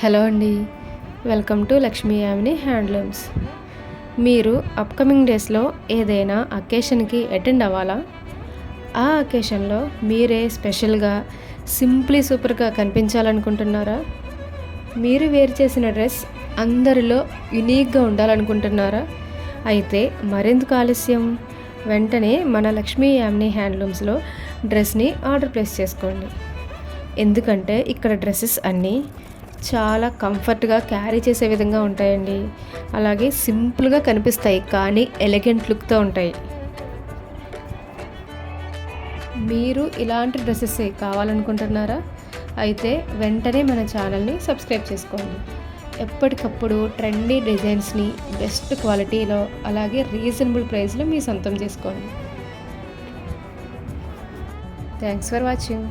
Hello అండి, welcome to Lakshmi Yamini handlooms. మీరు upcoming డేస్లో ఏదైనా అకేషన్కి అటెండ్ అవ్వాలా? ఆ అకేషన్లో మీరే స్పెషల్గా సింప్లీ సూపర్గా కనిపించాలనుకుంటున్నారా? మీరు వేరు చేసిన డ్రెస్ అందరిలో యునీక్గా ఉండాలనుకుంటున్నారా? అయితే మరెందుకు ఆలస్యం, వెంటనే మన లక్ష్మీ యామిని హ్యాండ్లూమ్స్లో డ్రెస్ని ఆర్డర్ ప్లేస్ చేసుకోండి. ఎందుకంటే ఇక్కడ డ్రెస్సెస్ అన్నీ చాలా కంఫర్ట్గా క్యారీ చేసే విధంగా ఉంటాయండి. అలాగే సింపుల్గా కనిపిస్తాయి కానీ ఎలిగెంట్ లుక్తో ఉంటాయి. మీరు ఇలాంటి డ్రెస్సెస్ కావాలనుకుంటున్నారా? అయితే వెంటనే మన ఛానల్ని సబ్స్క్రైబ్ చేసుకోండి. ఎప్పటికప్పుడు ట్రెండీ డిజైన్స్ని బెస్ట్ క్వాలిటీలో అలాగే రీజనబుల్ ప్రైస్లో మీ సొంతం చేసుకోండి. Thanks for watching.